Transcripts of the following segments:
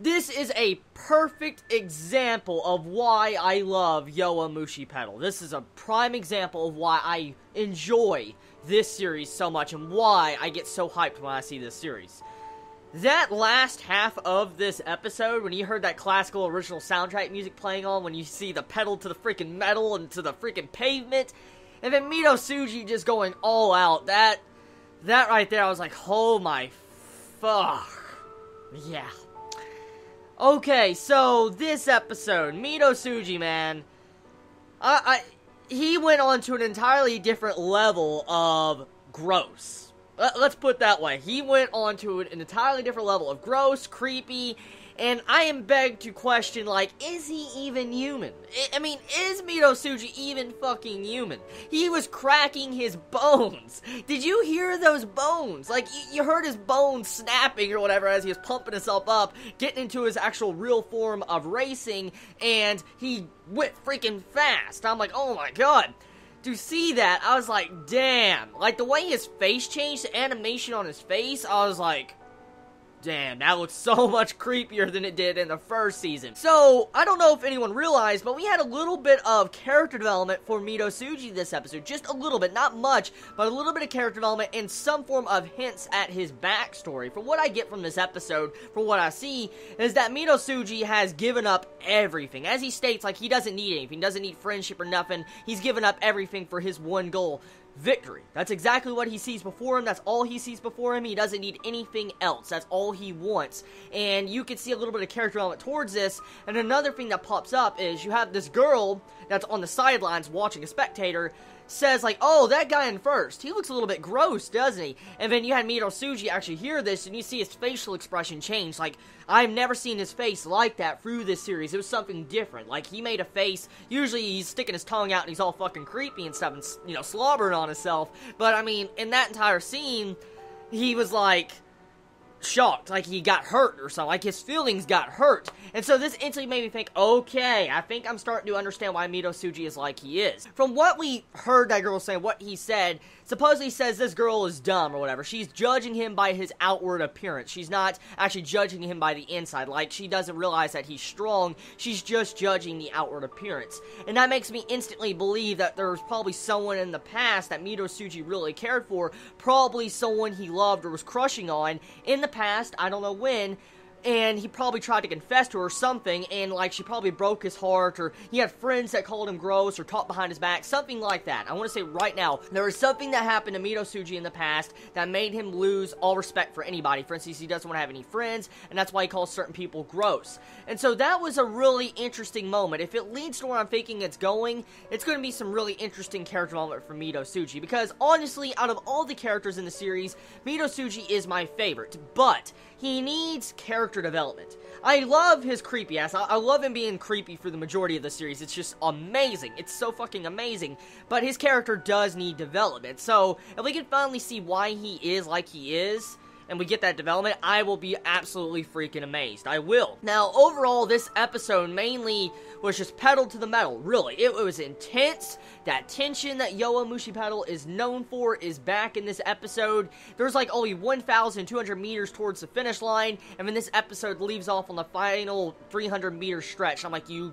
This is a perfect example of why I love Yowamushi pedal. This is a prime example of why I enjoy this series so much and why I get so hyped when I see this series. That last half of this episode, when you heard that classical original soundtrack music playing on, when you see the pedal to the freaking metal and to the freaking pavement, and then Mito Tsuji just going all out, that right there, I was like, oh my fuck. Yeah. Okay, so this episode, Mito Tsuji, man, he went on to an entirely different level of gross. Let's put it that way. He went on to an entirely different level of gross, creepy, and I am begged to question, like, is he even human? I mean, is Mito Tsuji even fucking human? He was cracking his bones. Did you hear those bones? Like, you heard his bones snapping or whatever as he was pumping himself up, getting into his actual real form of racing, and he went freaking fast. I'm like, oh my god. To see that, I was like, damn. Like, the way his face changed, the animation on his face, I was like, damn, that looks so much creepier than it did in the first season. So, I don't know if anyone realized, but we had a little bit of character development for Mito Tsuji this episode. Just a little bit, not much, but a little bit of character development and some form of hints at his backstory. From what I get from this episode, from what I see, is that Mito Tsuji has given up everything. As he states, like, he doesn't need anything, he doesn't need friendship or nothing. He's given up everything for his one goal. Victory. That's exactly what he sees before him. That's all he sees before him. He doesn't need anything else. That's all he wants. And you can see a little bit of character development towards this. And another thing that pops up is you have this girl that's on the sidelines watching a spectator says, like, oh, that guy in first, he looks a little bit gross, doesn't he? And then you had Mito Tsuji actually hear this, and you see his facial expression change. Like, I've never seen his face like that through this series. It was something different. Like, he made a face, usually he's sticking his tongue out and he's all fucking creepy and stuff and, you know, slobbering on himself. But, I mean, in that entire scene, he was like shocked, like he got hurt or something, like his feelings got hurt. And so this instantly made me think, okay, I think I'm starting to understand why Mito Tsuji is like he is. From what we heard that girl say, what he said, supposedly says this girl is dumb or whatever. She's judging him by his outward appearance. She's not actually judging him by the inside. Like, she doesn't realize that he's strong. She's just judging the outward appearance. And that makes me instantly believe that there was probably someone in the past that Mito Tsuji really cared for, probably someone he loved or was crushing on in the past, I don't know when, and he probably tried to confess to her something, and, like, she probably broke his heart, or he had friends that called him gross, or talked behind his back, something like that. I want to say right now, there was something that happened to Mito Tsuji in the past that made him lose all respect for anybody. For instance, he doesn't want to have any friends, and that's why he calls certain people gross. And so that was a really interesting moment. If it leads to where I'm thinking it's going to be some really interesting character development for Mito Tsuji, because honestly, out of all the characters in the series, Mito Tsuji is my favorite, but he needs character development. I love his creepy ass. I love him being creepy for the majority of the series. It's just amazing. It's so fucking amazing. But his character does need development. So, if we can finally see why he is like he is, and we get that development, I will be absolutely freaking amazed. I will. Now, overall, this episode mainly was just pedal to the metal, really. It was intense. That tension that Yowamushi pedal is known for is back in this episode. There's like only 1,200 meters towards the finish line, and then this episode leaves off on the final 300 meter stretch. I'm like, you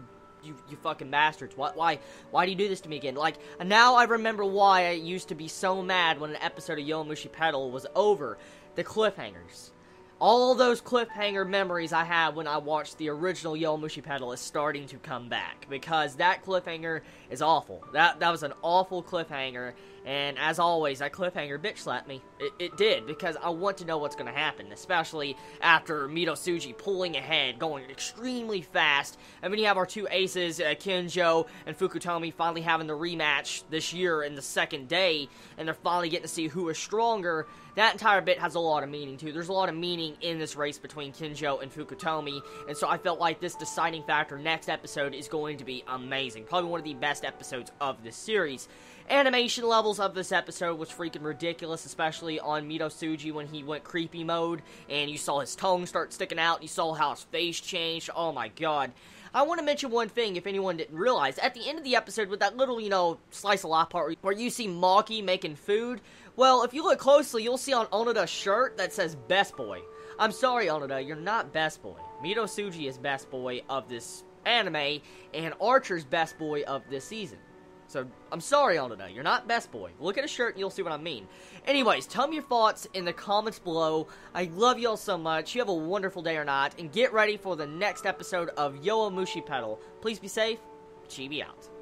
fucking bastards. Why do you do this to me again? Like, now I remember why I used to be so mad when an episode of Yowamushi pedal was over. The cliffhangers. All those cliffhanger memories I had when I watched the original Yowamushi pedal is starting to come back, because that cliffhanger is awful. That was an awful cliffhanger, and as always, that cliffhanger bitch slapped me. It did, because I want to know what's going to happen, especially after Mito Tsuji pulling ahead, going extremely fast, and then you have our two aces, Kinjo and Fukutomi, finally having the rematch this year in the second day, and they're finally getting to see who is stronger. That entire bit has a lot of meaning, too. There's a lot of meaning in this race between Kinjo and Fukutomi, and so I felt like this deciding factor next episode is going to be amazing. Probably one of the best episodes of this series. Animation levels of this episode was freaking ridiculous, especially on Mito Tsuji when he went creepy mode, and you saw his tongue start sticking out, and you saw how his face changed. Oh my god. I want to mention one thing, if anyone didn't realize. At the end of the episode, with that little, you know, slice of life part where you see Maki making food, well, if you look closely, you'll see on Onoda's shirt that says Best Boy. I'm sorry, Onoda, you're not Best Boy. Mito Tsuji is best boy of this anime, and Archer's best boy of this season. So, I'm sorry, Onada, you're not best boy. Look at his shirt and you'll see what I mean. Anyways, tell me your thoughts in the comments below. I love y'all so much. You have a wonderful day or night, and get ready for the next episode of Yowamushi Pedal. Please be safe. Chibi out.